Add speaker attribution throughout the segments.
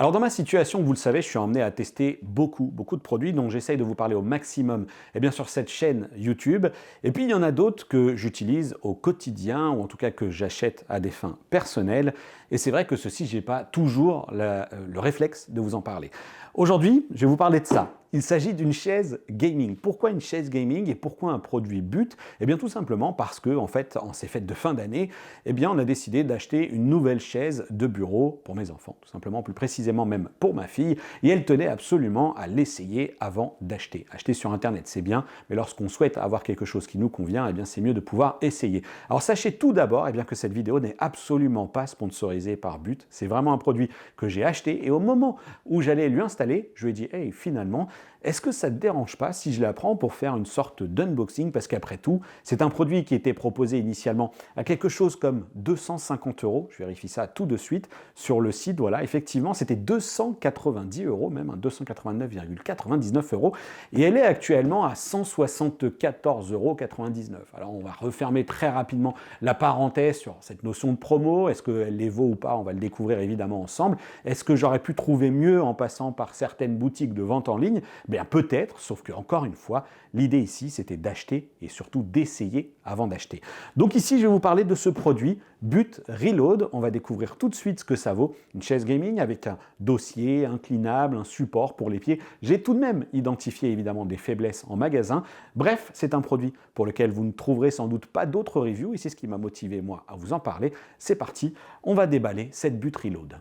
Speaker 1: Alors dans ma situation, vous le savez, je suis emmené à tester beaucoup de produits dont j'essaye de vous parler au maximum sur cette chaîne YouTube. Et puis il y en a d'autres que j'utilise au quotidien ou en tout cas que j'achète à des fins personnelles. Et c'est vrai que ceci, je n'ai pas toujours le réflexe de vous en parler. Aujourd'hui, je vais vous parler de ça. Il s'agit d'une chaise gaming. Pourquoi une chaise gaming et pourquoi un produit but? Eh bien tout simplement parce que en ces fêtes de fin d'année, on a décidé d'acheter une nouvelle chaise de bureau pour mes enfants, tout simplement, plus précisément même pour ma fille, et elle tenait absolument à l'essayer avant d'acheter. Acheter sur internet, c'est bien, mais lorsqu'on souhaite avoir quelque chose qui nous convient, c'est mieux de pouvoir essayer. Alors sachez tout d'abord que cette vidéo n'est absolument pas sponsorisée par But. C'est vraiment un produit que j'ai acheté et au moment où j'allais lui installer, je lui ai dit hey, finalement, est-ce que ça ne te dérange pas si je la prends pour faire une sorte d'unboxing? Parce qu'après tout, c'est un produit qui était proposé initialement à quelque chose comme 250 €. Je vérifie ça tout de suite sur le site. Voilà, effectivement, c'était 290 €, même 289,99 €. Et elle est actuellement à 174,99 €. Alors, on va refermer très rapidement la parenthèse sur cette notion de promo. Est-ce qu'elle les vaut ou pas? On va le découvrir évidemment ensemble. Est-ce que j'aurais pu trouver mieux en passant par certaines boutiques de vente en ligne? Bien peut-être, sauf que encore une fois, l'idée ici, c'était d'acheter et surtout d'essayer avant d'acheter. Donc ici, je vais vous parler de ce produit, But Reload. On va découvrir tout de suite ce que ça vaut. Une chaise gaming avec un dossier inclinable, un support pour les pieds. J'ai tout de même identifié évidemment des faiblesses en magasin. Bref, c'est un produit pour lequel vous ne trouverez sans doute pas d'autres reviews et c'est ce qui m'a motivé moi à vous en parler. C'est parti, on va déballer cette But Reload.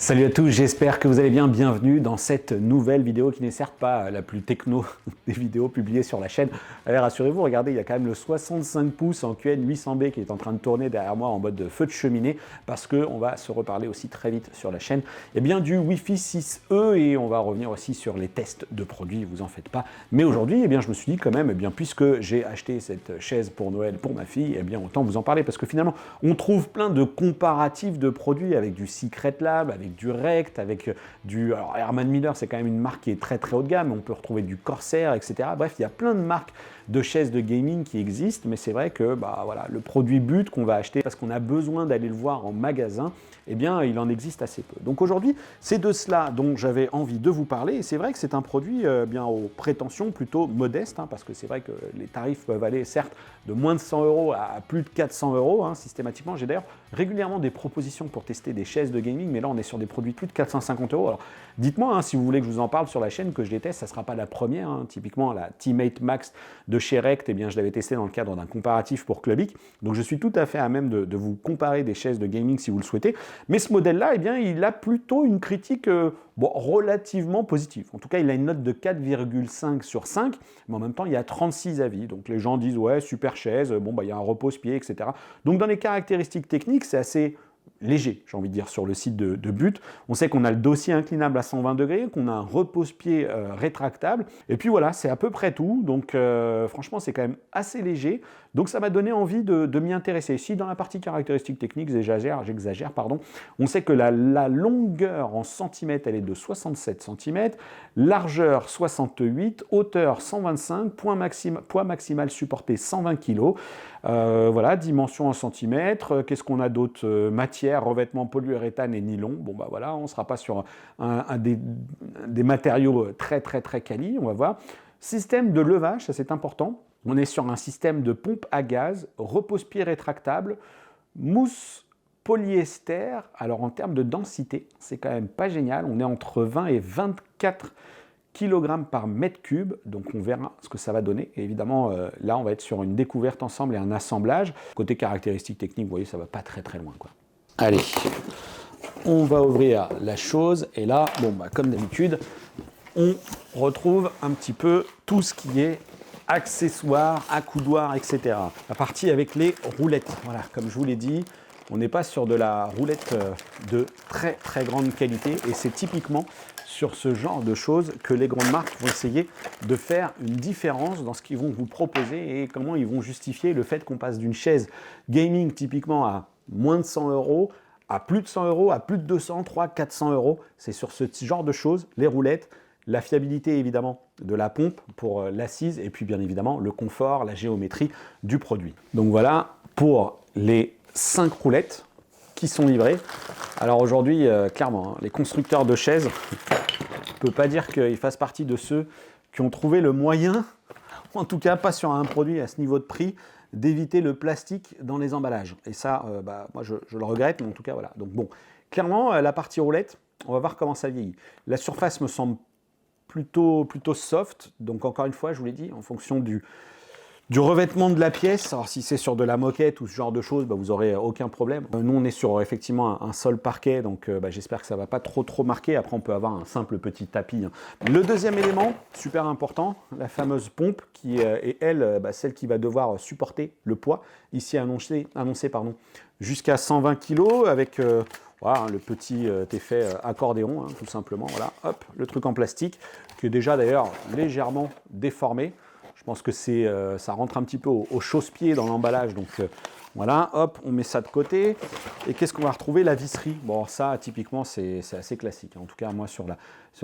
Speaker 1: Salut à tous, j'espère que vous allez bien. Bienvenue dans cette nouvelle vidéo qui n'est certes pas la plus techno des vidéos publiées sur la chaîne. Allez, rassurez-vous, regardez, il y a quand même le 65 pouces en QN 800B qui est en train de tourner derrière moi en mode feu de cheminée parce qu'on va se reparler aussi très vite sur la chaîne. Du Wi-Fi 6E et on va revenir aussi sur les tests de produits, vous en faites pas. Mais aujourd'hui, je me suis dit quand même, puisque j'ai acheté cette chaise pour Noël pour ma fille, autant vous en parler parce que finalement, on trouve plein de comparatifs de produits avec du Secret Lab, avec du Rect, avec du... Alors Herman Miller, c'est quand même une marque qui est très haut de gamme, on peut retrouver du Corsair, etc. Bref, il y a plein de marques de chaises de gaming qui existent, mais c'est vrai que le produit but qu'on va acheter parce qu'on a besoin d'aller le voir en magasin, il en existe assez peu. Donc aujourd'hui, c'est de cela dont j'avais envie de vous parler, et c'est vrai que c'est un produit aux prétentions plutôt modestes, parce que c'est vrai que les tarifs peuvent aller certes de moins de 100 € à plus de 400 € systématiquement. J'ai d'ailleurs régulièrement des propositions pour tester des chaises de gaming, mais là on est sur des produits de plus de 450 €. Alors dites-moi si vous voulez que je vous en parle sur la chaîne, que je les teste, ça ne sera pas la première. Typiquement la Teammate Max de chez Rect, je l'avais testé dans le cadre d'un comparatif pour Clubic. Donc je suis tout à fait à même de vous comparer des chaises de gaming si vous le souhaitez. Mais ce modèle-là, il a plutôt une critique relativement positive. En tout cas, il a une note de 4,5 sur 5, mais en même temps, il y a 36 avis. Donc les gens disent ouais, super chaise, il y a un repose-pied, etc. Donc dans les caractéristiques techniques, c'est assez léger, j'ai envie de dire, sur le site de But. On sait qu'on a le dossier inclinable à 120 degrés, qu'on a un repose-pied rétractable, et puis voilà, c'est à peu près tout. Donc franchement, c'est quand même assez léger. Donc ça m'a donné envie de m'y intéresser. Si dans la partie caractéristiques techniques, j'exagère, on sait que la longueur en centimètres, elle est de 67 cm, largeur 68, hauteur 125, poids maximal supporté 120 kg. Voilà, dimension en centimètres. Qu'est-ce qu'on a d'autre? Matière, revêtement polyuréthane et nylon. Voilà, on ne sera pas sur des matériaux très quali, on va voir. Système de levage, ça c'est important. On est sur un système de pompe à gaz, repose-pied rétractable, mousse polyester. Alors en termes de densité, c'est quand même pas génial. On est entre 20 et 24 kg par mètre cube, donc on verra ce que ça va donner. Et évidemment, là, on va être sur une découverte ensemble et un assemblage. Côté caractéristiques techniques, vous voyez, ça va pas très loin, quoi. Allez, on va ouvrir la chose. Et là, comme d'habitude, on retrouve un petit peu tout ce qui est accessoires, accoudoirs, etc. La partie avec les roulettes. Voilà, comme je vous l'ai dit, on n'est pas sur de la roulette de très grande qualité. Et c'est typiquement sur ce genre de choses que les grandes marques vont essayer de faire une différence dans ce qu'ils vont vous proposer et comment ils vont justifier le fait qu'on passe d'une chaise gaming typiquement à moins de 100 € à plus de 100 euros, à plus de 200, 300, 400 euros. C'est sur ce genre de choses, les roulettes, la fiabilité évidemment de la pompe pour l'assise et puis bien évidemment le confort, la géométrie du produit. Donc voilà pour les 5 roulettes qui sont livrées. Alors aujourd'hui, clairement, les constructeurs de chaises, je ne peux pas dire qu'ils fassent partie de ceux qui ont trouvé le moyen, en tout cas pas sur un produit à ce niveau de prix, d'éviter le plastique dans les emballages. Et ça, moi je le regrette, mais en tout cas voilà. Donc bon, clairement, la partie roulette, on va voir comment ça vieillit. La surface me semble plutôt soft, donc encore une fois, je vous l'ai dit, en fonction du revêtement de la pièce. Alors si c'est sur de la moquette ou ce genre de choses, vous n'aurez aucun problème. Nous on est sur effectivement un sol parquet, donc j'espère que ça ne va pas trop marquer. Après on peut avoir un simple petit tapis. Le deuxième élément, super important, la fameuse pompe qui est elle, celle qui va devoir supporter le poids. Ici annoncé jusqu'à 120 kg avec voilà, le petit effet accordéon, tout simplement. Voilà, hop, le truc en plastique qui est déjà d'ailleurs légèrement déformé. Je pense que ça rentre un petit peu au chausse-pied dans l'emballage. Donc voilà, hop, on met ça de côté. Et qu'est-ce qu'on va retrouver? La visserie. Bon, ça, typiquement, c'est assez classique. En tout cas, moi, sur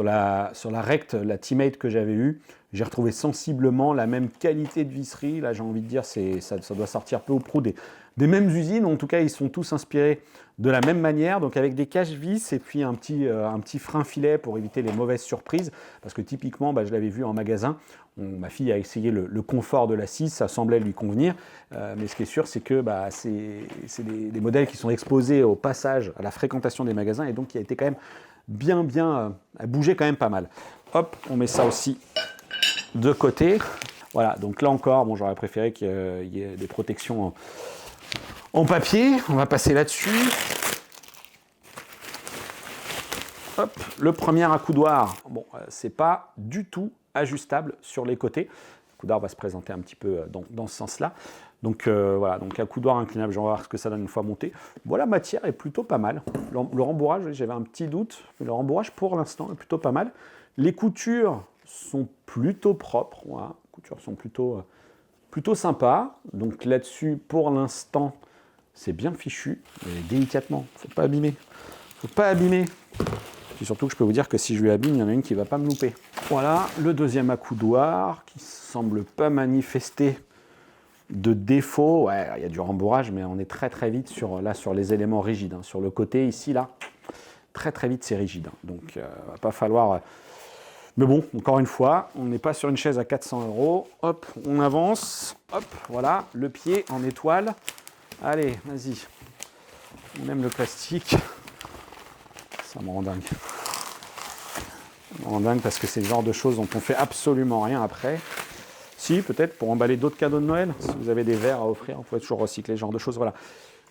Speaker 1: la Rect, la Teammate que j'avais eue, j'ai retrouvé sensiblement la même qualité de visserie. Là, j'ai envie de dire, ça doit sortir peu ou prou des mêmes usines. En tout cas, ils sont tous inspirés de la même manière, donc avec des cache-vis et puis un petit frein-filet pour éviter les mauvaises surprises. Parce que typiquement, je l'avais vu en magasin, ma fille a essayé le confort de l'assise, ça semblait lui convenir. Mais ce qui est sûr, c'est que c'est des modèles qui sont exposés au passage, à la fréquentation des magasins, et donc qui a été quand même a bougé quand même pas mal. Hop, on met ça aussi de côté. Voilà, donc là encore, bon, j'aurais préféré qu'il y ait des protections en papier. On va passer là-dessus. Hop, le premier accoudoir, bon, c'est pas du tout ajustable sur les côtés. L'accoudoir va se présenter un petit peu dans ce sens-là. Donc voilà, donc accoudoir inclinable, je vais voir ce que ça donne une fois monté. Voilà, matière est plutôt pas mal. Le rembourrage, j'avais un petit doute, mais le rembourrage pour l'instant est plutôt pas mal. Les coutures sont plutôt propres, voilà. Les coutures sont plutôt sympas. Donc là-dessus, pour l'instant, c'est bien fichu, mais délicatement, faut pas abîmer. Faut pas abîmer. Et surtout que je peux vous dire que si je lui abîme, il y en a une qui ne va pas me louper. Voilà, le deuxième accoudoir qui semble pas manifester de défaut. Ouais, il y a du rembourrage, mais on est très vite sur les éléments rigides. Sur le côté, ici, là, très vite, c'est rigide. Donc, va pas falloir... Mais bon, encore une fois, on n'est pas sur une chaise à 400 €. Hop, on avance. Hop, voilà, le pied en étoile. Allez, vas-y. On aime le plastique. Ça me rend dingue. Ça me rend dingue parce que c'est le genre de choses dont on fait absolument rien après. Si, peut-être pour emballer d'autres cadeaux de Noël. Si vous avez des verres à offrir, vous pouvez toujours recycler ce genre de choses. Voilà.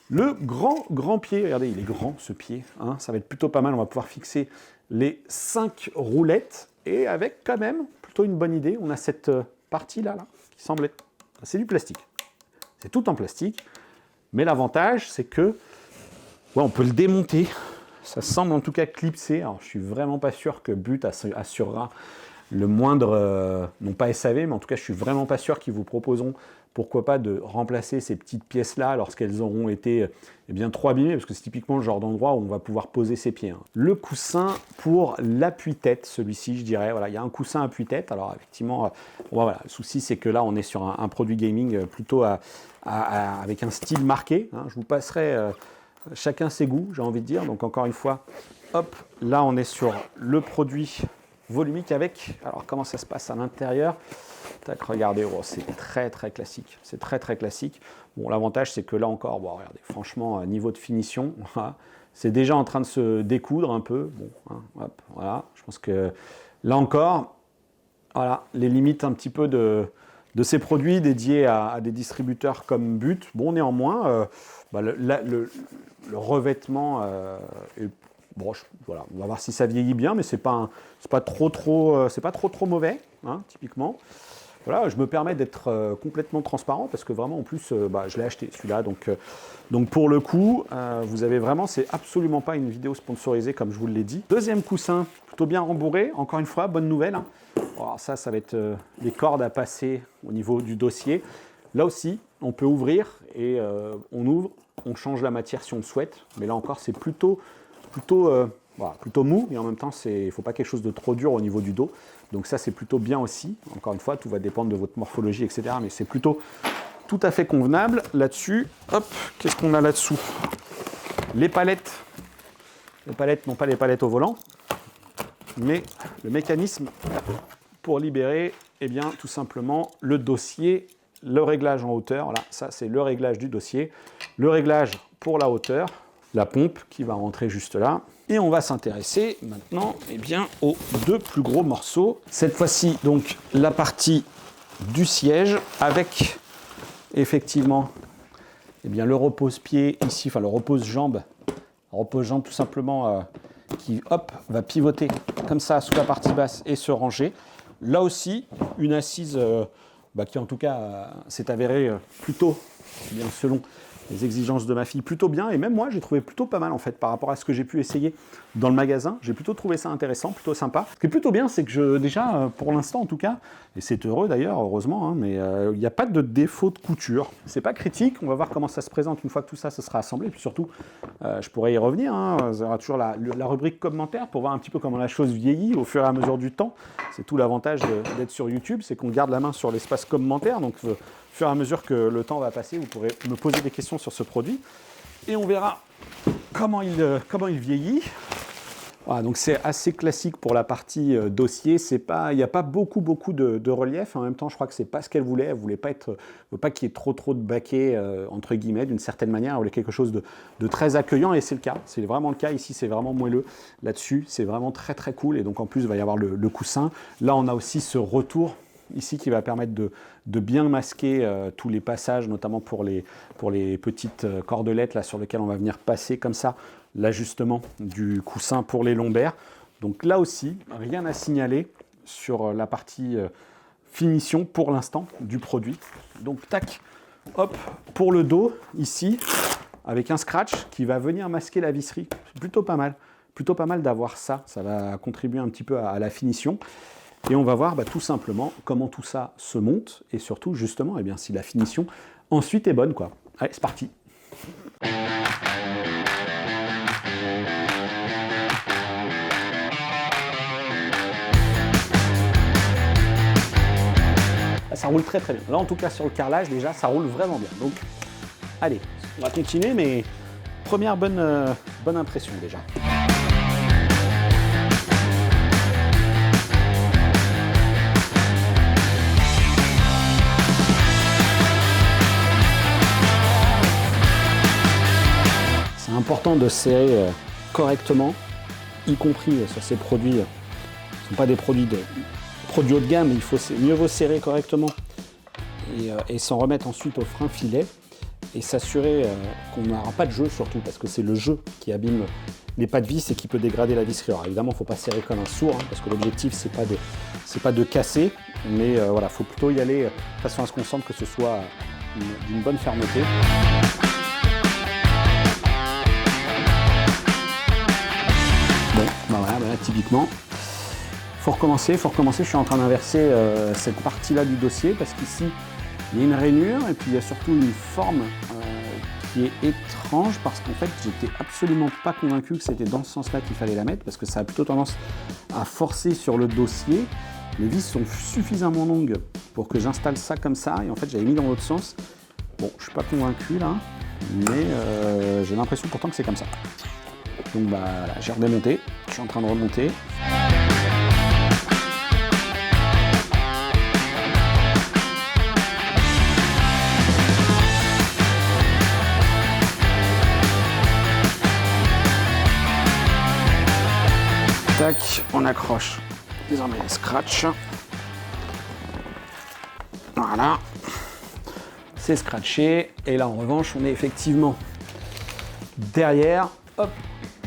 Speaker 1: Le grand pied, regardez, il est grand ce pied. Ça va être plutôt pas mal. On va pouvoir fixer les 5 roulettes. Et avec quand même plutôt une bonne idée. On a cette partie-là qui semble être... C'est du plastique. C'est tout en plastique. Mais l'avantage, c'est que on peut le démonter. Ça semble en tout cas clipsé. Alors, je suis vraiment pas sûr que But assurera le moindre, non pas SAV, mais en tout cas, je suis vraiment pas sûr qu'ils vous proposeront, pourquoi pas, de remplacer ces petites pièces-là lorsqu'elles auront été trop abîmées, parce que c'est typiquement le genre d'endroit où on va pouvoir poser ses pieds. Le coussin pour l'appui-tête, celui-ci, je dirais. Voilà, il y a un coussin appui-tête. Alors, effectivement, voilà, le souci, c'est que là, on est sur un produit gaming plutôt avec un style marqué. Je vous passerai... chacun ses goûts, j'ai envie de dire. Donc encore une fois, hop, là on est sur le produit volumique avec... Alors comment ça se passe à l'intérieur? Tac, regardez, c'est très classique. C'est très classique. Bon, l'avantage c'est que là encore, regardez, franchement, niveau de finition, c'est déjà en train de se découdre un peu. Bon, hop, voilà. Je pense que là encore, voilà, les limites un petit peu de ces produits dédiés à des distributeurs comme But. Bon, néanmoins, le revêtement est... Bon, voilà, on va voir si ça vieillit bien, mais c'est pas trop mauvais, typiquement. Voilà, je me permets d'être complètement transparent parce que vraiment, en plus, je l'ai acheté celui-là. Donc pour le coup, vous avez vraiment, c'est absolument pas une vidéo sponsorisée comme je vous l'ai dit. Deuxième coussin, plutôt bien rembourré. Encore une fois, bonne nouvelle. Alors ça va être les cordes à passer au niveau du dossier. Là aussi, on peut ouvrir et on ouvre on change la matière si on le souhaite, mais là encore, c'est plutôt voilà, plutôt mou, et en même temps, il ne faut pas quelque chose de trop dur au niveau du dos. Donc ça, c'est plutôt bien aussi. Encore une fois, tout va dépendre de votre morphologie, etc. Mais c'est plutôt tout à fait convenable. Là-dessus, hop, qu'est-ce qu'on a là-dessous? Les palettes. Les palettes, non pas les palettes au volant, mais le mécanisme pour libérer, eh bien, tout simplement, le dossier, le réglage en hauteur. Voilà, ça, c'est le réglage du dossier. Le réglage pour la hauteur, la pompe qui va rentrer juste là. Et on va s'intéresser maintenant, eh bien, aux deux plus gros morceaux. Cette fois-ci, donc, la partie du siège avec, effectivement, eh bien, le repose-pied ici, enfin le repose-jambe tout simplement, qui, hop, va pivoter comme ça sous la partie basse et se ranger. Là aussi, une assise qui, en tout cas, s'est avérée plutôt, bien selon les exigences de ma fille, plutôt bien, et même moi j'ai trouvé plutôt pas mal en fait par rapport à ce que j'ai pu essayer dans le magasin. J'ai plutôt trouvé ça intéressant, plutôt sympa. Ce qui est plutôt bien, c'est que déjà pour l'instant en tout cas, et c'est heureux d'ailleurs, heureusement, hein, mais il n'y a pas de défaut de couture. C'est pas critique, on va voir comment ça se présente une fois que tout ça se sera assemblé, et puis surtout je pourrais y revenir, hein. Il y aura toujours la rubrique commentaires pour voir un petit peu comment la chose vieillit au fur et à mesure du temps. C'est tout l'avantage d'être sur YouTube, c'est qu'on garde la main sur l'espace commentaires, donc au fur et à mesure que le temps va passer, vous pourrez me poser des questions sur ce produit et on verra comment il vieillit. Voilà, donc c'est assez classique pour la partie dossier. Il n'y a pas beaucoup de relief. En même temps, je crois que c'est pas ce qu'elle voulait. Elle voulait pas qu'il y ait trop de baquets entre guillemets d'une certaine manière. Elle voulait quelque chose de très accueillant et c'est le cas. C'est vraiment le cas ici. C'est vraiment moelleux là-dessus. C'est vraiment très cool. Et donc en plus, il va y avoir le coussin. Là, on a aussi ce retour ici qui va permettre de bien masquer tous les passages, notamment pour les petites cordelettes là sur lesquelles on va venir passer comme ça l'ajustement du coussin pour les lombaires. Donc là aussi, rien à signaler sur la partie finition pour l'instant du produit. Donc tac, hop, pour le dos ici, avec un scratch qui va venir masquer la visserie. C'est plutôt pas mal d'avoir ça. Ça va contribuer un petit peu à la finition. Et on va voir tout simplement comment tout ça se monte et surtout justement eh bien, si la finition ensuite est bonne, quoi. Allez, c'est parti. Ça roule très bien. Là en tout cas sur le carrelage déjà ça roule vraiment bien. Donc allez, on va continuer mais première bonne impression déjà. C'est important de serrer correctement, y compris sur ces produits. Ce ne sont pas des produits haut de gamme, mais mieux vaut serrer correctement et s'en remettre ensuite au frein filet et s'assurer qu'on n'aura pas de jeu surtout parce que c'est le jeu qui abîme les pas de vis et qui peut dégrader la visserie. Alors évidemment, il ne faut pas serrer comme un sourd parce que l'objectif c'est pas de casser, mais voilà, il faut plutôt y aller de façon à ce qu'on sente que ce soit d'une bonne fermeté. Bon, voilà, typiquement. Faut recommencer, je suis en train d'inverser cette partie-là du dossier parce qu'ici, il y a une rainure et puis il y a surtout une forme qui est étrange parce qu'en fait, j'étais absolument pas convaincu que c'était dans ce sens-là qu'il fallait la mettre parce que ça a plutôt tendance à forcer sur le dossier. Les vis sont suffisamment longues pour que j'installe ça comme ça et en fait, j'avais mis dans l'autre sens. Bon, je suis pas convaincu là, mais j'ai l'impression pourtant que c'est comme ça. Donc voilà, j'ai redémonté, je suis en train de remonter. Tac, on accroche désormais les scratchs. Voilà, c'est scratché. Et là en revanche, on est effectivement derrière. Hop,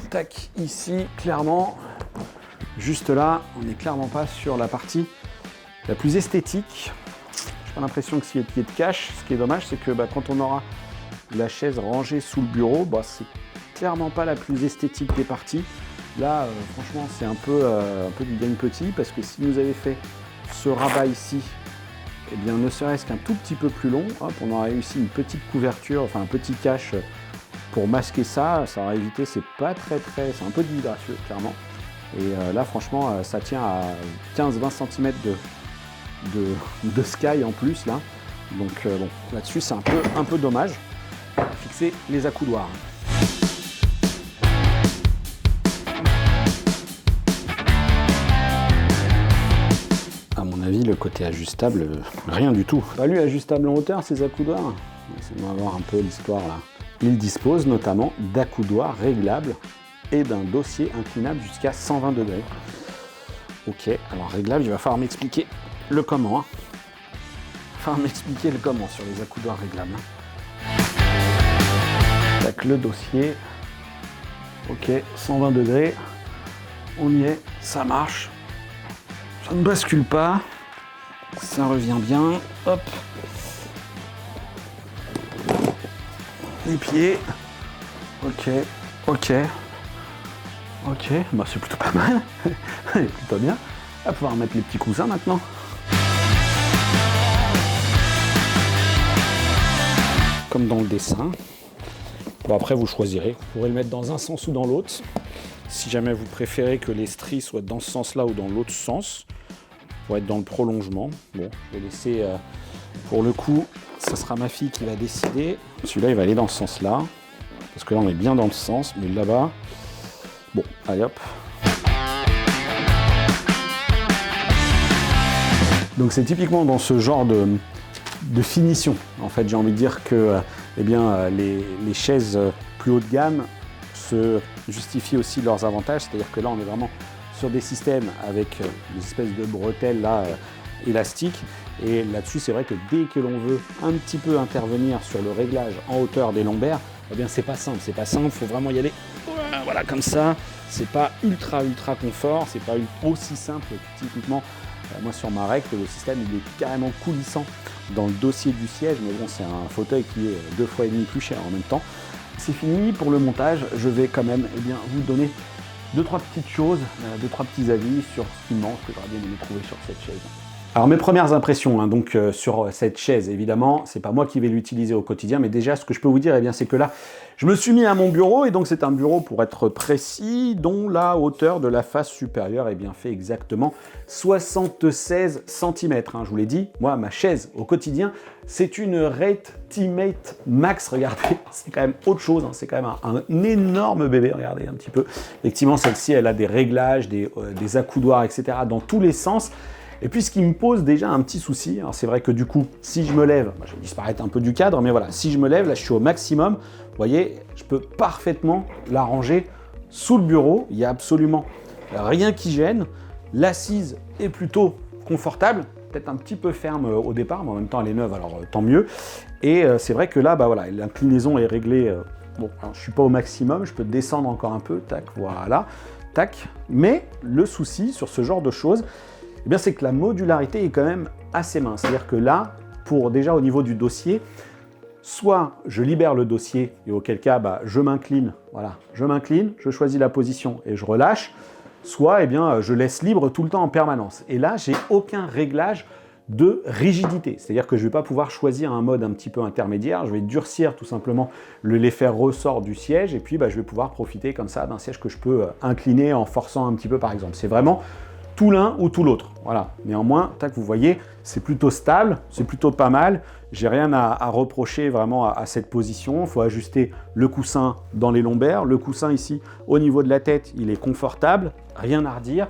Speaker 1: tac, ici, clairement, juste là, on n'est clairement pas sur la partie la plus esthétique. J'ai pas l'impression qu'il y ait de cache. Ce qui est dommage, c'est que quand on aura la chaise rangée sous le bureau, c'est clairement pas la plus esthétique des parties. Là, franchement, c'est un peu du gagne petit parce que si vous avez fait ce rabat ici, eh bien, ne serait-ce qu'un tout petit peu plus long, hop, on aurait réussi une petite couverture, enfin un petit cache pour masquer ça, ça va éviter, c'est pas très, c'est un peu disgracieux, clairement. Et là, franchement, ça tient à 15-20 cm de sky en plus, là. Donc, bon, là-dessus, c'est un peu dommage. Fixer les accoudoirs. À mon avis, le côté ajustable, rien du tout. Pas lui ajustable en hauteur, ces accoudoirs. Laissez-moi voir un peu l'histoire, là. Il dispose notamment d'accoudoirs réglables et d'un dossier inclinable jusqu'à 120 degrés. Ok, alors réglable, il va falloir m'expliquer le comment. Il va falloir m'expliquer le comment sur les accoudoirs réglables. Tac, le dossier. Ok, 120 degrés. On y est, ça marche. Ça ne bascule pas. Ça revient bien. Hop. Les pieds. Ok, ok. Ok, bah c'est plutôt pas mal. C'est plutôt bien. On va pouvoir mettre les petits coussins maintenant. Comme dans le dessin. Bon, après vous choisirez. Vous pourrez le mettre dans un sens ou dans l'autre. Si jamais vous préférez que les stries soient dans ce sens-là ou dans l'autre sens, pour être dans le prolongement. Bon, je vais laisser, pour le coup, ça sera ma fille qui va décider. Celui-là, il va aller dans ce sens-là. Parce que là, on est bien dans le sens, mais là-bas... Bon, allez hop. Donc c'est typiquement dans ce genre de finition. En fait, j'ai envie de dire que eh bien, les chaises plus haut de gamme se justifient aussi leurs avantages. C'est-à-dire que là, on est vraiment sur des systèmes avec des espèces de bretelles là, élastiques. Et là-dessus, c'est vrai que dès que l'on veut un petit peu intervenir sur le réglage en hauteur des lombaires, eh bien, c'est pas simple. C'est pas simple, il faut vraiment y aller. Voilà, comme ça. C'est pas ultra confort, c'est pas aussi simple que typiquement, moi sur ma recte, le système il est carrément coulissant dans le dossier du siège, mais bon, c'est un fauteuil qui est 2,5 fois plus cher en même temps. C'est fini pour le montage, je vais quand même bien, vous donner 2-3 petites choses, 2-3 petits avis sur ce qui manque, que j'aurais bien aimé trouver sur cette chaise. Alors mes premières impressions donc sur cette chaise, évidemment, c'est pas moi qui vais l'utiliser au quotidien, mais déjà ce que je peux vous dire, eh bien, c'est que là, je me suis mis à mon bureau, et donc c'est un bureau, pour être précis, dont la hauteur de la face supérieure fait exactement 76 cm. Je vous l'ai dit, moi, ma chaise au quotidien, c'est une Rate Teammate Max, regardez, c'est quand même autre chose, c'est quand même un énorme bébé, regardez un petit peu. Effectivement, celle-ci, elle a des réglages, des accoudoirs, etc. dans tous les sens. Et puis ce qui me pose déjà un petit souci, alors c'est vrai que du coup, si je me lève, je vais disparaître un peu du cadre, mais voilà, si je me lève, là je suis au maximum, vous voyez, je peux parfaitement la ranger sous le bureau, il n'y a absolument rien qui gêne, l'assise est plutôt confortable, peut-être un petit peu ferme au départ, mais en même temps elle est neuve, alors tant mieux, et c'est vrai que là, voilà, l'inclinaison est réglée, bon, alors, je ne suis pas au maximum, je peux descendre encore un peu, tac, voilà, tac, mais le souci sur ce genre de choses, eh bien, c'est que la modularité est quand même assez mince. C'est-à-dire que là, déjà au niveau du dossier, soit je libère le dossier, et auquel cas, je m'incline, voilà, je choisis la position et je relâche, soit je laisse libre tout le temps en permanence. Et là, j'ai aucun réglage de rigidité. C'est-à-dire que je ne vais pas pouvoir choisir un mode un petit peu intermédiaire, je vais durcir tout simplement l'effet ressort du siège, et puis je vais pouvoir profiter comme ça d'un siège que je peux incliner en forçant un petit peu par exemple. C'est vraiment tout l'un ou tout l'autre. Voilà. Néanmoins, tac, vous voyez, c'est plutôt stable, c'est plutôt pas mal. J'ai rien à reprocher vraiment à cette position. Il faut ajuster le coussin dans les lombaires. Le coussin ici, au niveau de la tête, il est confortable, rien à redire.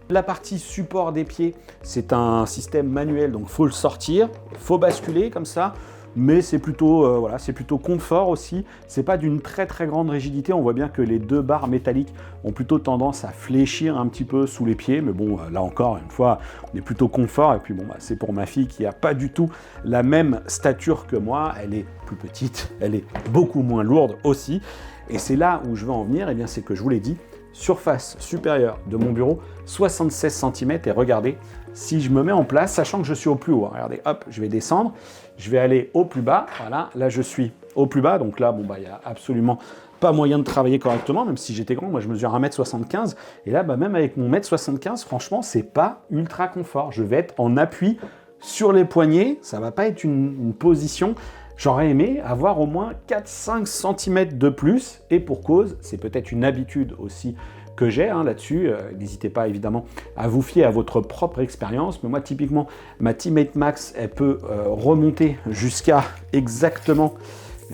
Speaker 1: La partie support des pieds, c'est un système manuel, donc il faut le sortir, il faut basculer comme ça. Mais c'est plutôt, voilà, c'est plutôt confort aussi. C'est pas d'une très grande rigidité. On voit bien que les deux barres métalliques ont plutôt tendance à fléchir un petit peu sous les pieds. Mais bon, là encore, une fois, on est plutôt confort. Et puis bon, c'est pour ma fille qui n'a pas du tout la même stature que moi. Elle est plus petite, elle est beaucoup moins lourde aussi. Et c'est là où je veux en venir, eh bien, c'est que je vous l'ai dit, surface supérieure de mon bureau, 76 cm. Et regardez, si je me mets en place, sachant que je suis au plus haut, regardez, hop, je vais descendre, je vais aller au plus bas, voilà, là je suis au plus bas, donc là, il n'y a absolument pas moyen de travailler correctement, même si j'étais grand, moi je mesure 1,75 m, et là, même avec mon 1,75 m, franchement, c'est pas ultra confort, je vais être en appui sur les poignets, ça va pas être une position J'aurais aimé avoir au moins 4-5 cm de plus, et pour cause, c'est peut-être une habitude aussi que j'ai là-dessus. N'hésitez pas évidemment à vous fier à votre propre expérience, mais moi typiquement, ma Teammate Max, elle peut remonter jusqu'à exactement,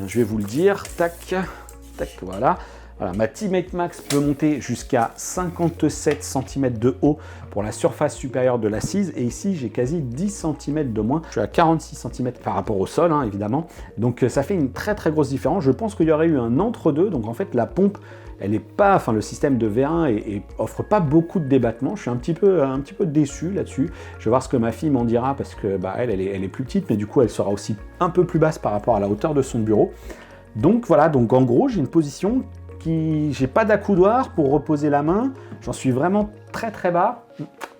Speaker 1: je vais vous le dire, tac, tac, voilà. Voilà, ma Teammate Max peut monter jusqu'à 57 cm de haut pour la surface supérieure de l'assise, et ici j'ai quasi 10 cm de moins. Je suis à 46 cm par rapport au sol, évidemment. Donc ça fait une très très grosse différence. Je pense qu'il y aurait eu un entre-deux, donc en fait la pompe, elle est pas, enfin le système de V1 offre pas beaucoup de débattement. Je suis un petit peu déçu là-dessus. Je vais voir ce que ma fille m'en dira, parce que elle est plus petite, mais du coup elle sera aussi un peu plus basse par rapport à la hauteur de son bureau. Donc voilà, donc en gros j'ai une position j'ai pas d'accoudoir pour reposer la main, j'en suis vraiment très très bas.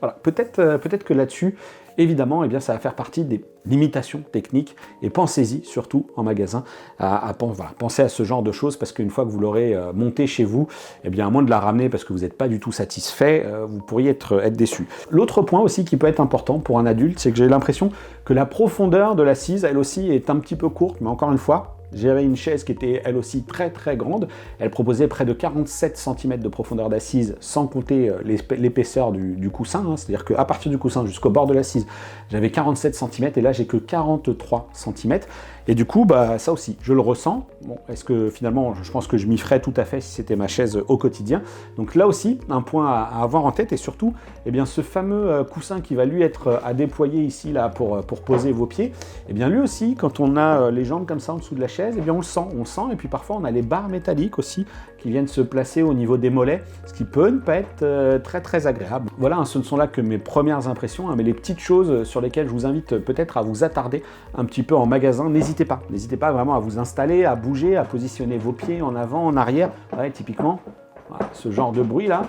Speaker 1: Voilà, peut-être que là-dessus, évidemment, eh bien, ça va faire partie des limitations techniques, et pensez-y surtout en magasin, voilà, pensez à ce genre de choses, parce qu'une fois que vous l'aurez monté chez vous, eh bien, à moins de la ramener parce que vous n'êtes pas du tout satisfait, vous pourriez être déçu. L'autre point aussi qui peut être important pour un adulte, c'est que j'ai l'impression que la profondeur de l'assise, elle aussi, est un petit peu courte, mais encore une fois, j'avais une chaise qui était elle aussi très très grande. Elle proposait près de 47 cm de profondeur d'assise, sans compter l'épaisseur du coussin. C'est-à-dire qu'à partir du coussin jusqu'au bord de l'assise, j'avais 47 cm, et là j'ai que 43 cm. Et du coup, ça aussi, je le ressens. Bon, est-ce que finalement, je pense que je m'y ferais tout à fait si c'était ma chaise au quotidien. Donc là aussi, un point à avoir en tête, et surtout, eh bien, ce fameux coussin qui va lui être à déployer ici là pour poser vos pieds, eh bien lui aussi, quand on a les jambes comme ça en dessous de la chaise, eh bien on le sent, et puis parfois on a les barres métalliques aussi qui viennent se placer au niveau des mollets, ce qui peut ne pas être très très agréable. Voilà, ce ne sont là que mes premières impressions, mais les petites choses sur lesquelles je vous invite peut-être à vous attarder un petit peu en magasin. N'hésitez pas vraiment à vous installer, à bouger, à positionner vos pieds en avant, en arrière. Ouais, typiquement, voilà, ce genre de bruit là,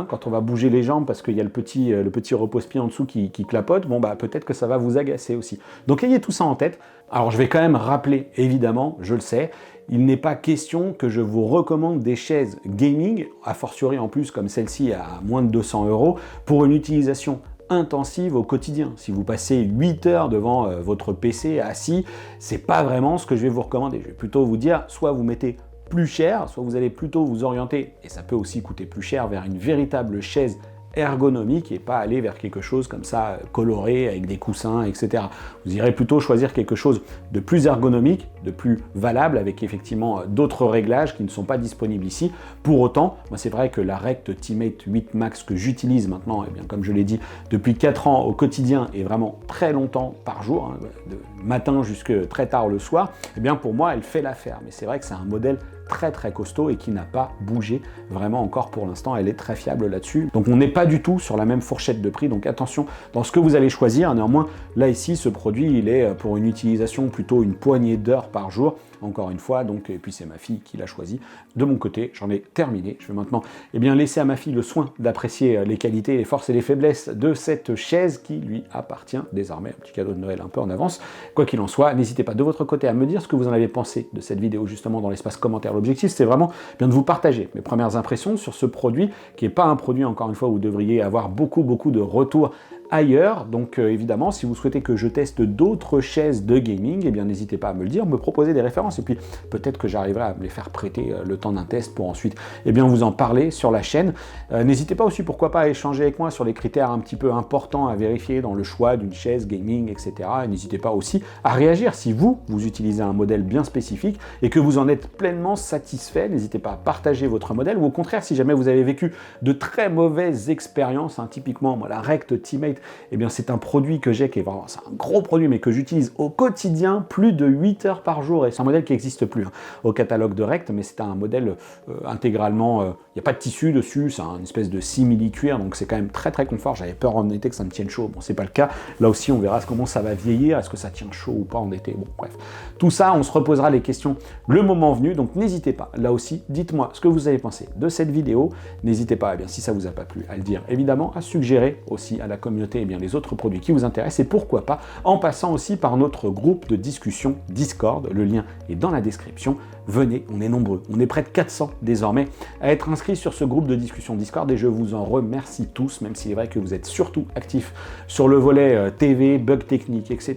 Speaker 1: quand on va bouger les jambes parce qu'il y a le petit repose-pied en dessous qui clapote, peut-être que ça va vous agacer aussi. Donc ayez tout ça en tête. Alors je vais quand même rappeler, évidemment, je le sais, il n'est pas question que je vous recommande des chaises gaming, a fortiori en plus comme celle-ci à moins de 200 €, pour une utilisation intensive au quotidien. Si vous passez 8 heures devant votre PC assis, c'est pas vraiment ce que je vais vous recommander. Je vais plutôt vous dire, soit vous mettez plus cher, soit vous allez plutôt vous orienter, et ça peut aussi coûter plus cher, vers une véritable chaise ergonomique, et pas aller vers quelque chose comme ça coloré avec des coussins, etc. Vous irez plutôt choisir quelque chose de plus ergonomique, de plus valable, avec effectivement d'autres réglages qui ne sont pas disponibles ici. Pour autant, moi c'est vrai que la Rect Teammate 8 Max que j'utilise maintenant, et bien comme je l'ai dit, depuis 4 ans au quotidien, et vraiment très longtemps par jour, de matin jusque très tard le soir, et bien pour moi elle fait l'affaire. Mais c'est vrai que c'est un modèle très très costaud et qui n'a pas bougé vraiment encore pour l'instant. Elle est très fiable là-dessus. Donc on n'est pas du tout sur la même fourchette de prix, donc attention dans ce que vous allez choisir. Néanmoins, là ici, ce produit, il est pour une utilisation plutôt une poignée d'heures par jour. Encore une fois, donc, et puis c'est ma fille qui l'a choisi. De mon côté, j'en ai terminé. Je vais maintenant laisser à ma fille le soin d'apprécier les qualités, les forces et les faiblesses de cette chaise qui lui appartient désormais. Un petit cadeau de Noël un peu en avance. Quoi qu'il en soit, n'hésitez pas de votre côté à me dire ce que vous en avez pensé de cette vidéo justement dans l'espace commentaire. L'objectif, c'est vraiment bien de vous partager mes premières impressions sur ce produit, qui n'est pas un produit, encore une fois, où vous devriez avoir beaucoup de retours ailleurs. Donc évidemment, si vous souhaitez que je teste d'autres chaises de gaming, eh bien n'hésitez pas à me le dire, me proposer des références, et puis peut-être que j'arriverai à me les faire prêter le temps d'un test pour ensuite vous en parler sur la chaîne. N'hésitez pas aussi, pourquoi pas, à échanger avec moi sur les critères un petit peu importants à vérifier dans le choix d'une chaise gaming, etc. Et n'hésitez pas aussi à réagir si vous utilisez un modèle bien spécifique et que vous en êtes pleinement satisfait. N'hésitez pas à partager votre modèle, ou au contraire, si jamais vous avez vécu de très mauvaises expériences, typiquement moi, la Rect Teammate, eh bien c'est un produit que j'ai, qui est vraiment, c'est un gros produit, mais que j'utilise au quotidien, plus de 8 heures par jour, et c'est un modèle qui n'existe plus au catalogue de Rect, mais c'est un modèle intégralement, il n'y a pas de tissu dessus, c'est une espèce de simili-cuir, donc c'est quand même très confort. J'avais peur en été que ça me tienne chaud, bon c'est pas le cas, là aussi on verra comment ça va vieillir, est-ce que ça tient chaud ou pas en été, bon bref. Tout ça, on se reposera les questions le moment venu, donc n'hésitez pas, là aussi, dites-moi ce que vous avez pensé de cette vidéo, n'hésitez pas, si ça vous a pas plu, à le dire évidemment, à suggérer aussi à la communauté les autres produits qui vous intéressent, et pourquoi pas en passant aussi par notre groupe de discussion Discord, le lien est dans la description. Venez, on est nombreux, on est près de 400 désormais à être inscrits sur ce groupe de discussion Discord, et je vous en remercie tous, même s'il est vrai que vous êtes surtout actifs sur le volet TV, bugs techniques, etc.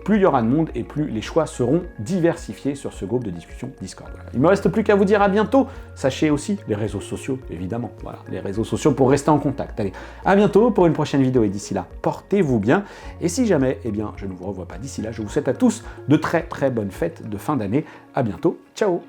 Speaker 1: plus il y aura de monde et plus les choix seront diversifiés sur ce groupe de discussion Discord. Voilà. Il ne me reste plus qu'à vous dire à bientôt. Sachez aussi les réseaux sociaux, évidemment. Voilà, les réseaux sociaux pour rester en contact. Allez, à bientôt pour une prochaine vidéo et d'ici là, portez-vous bien. Et si jamais, eh bien, je ne vous revois pas d'ici là, je vous souhaite à tous de très très bonnes fêtes de fin d'année. À bientôt. Ciao!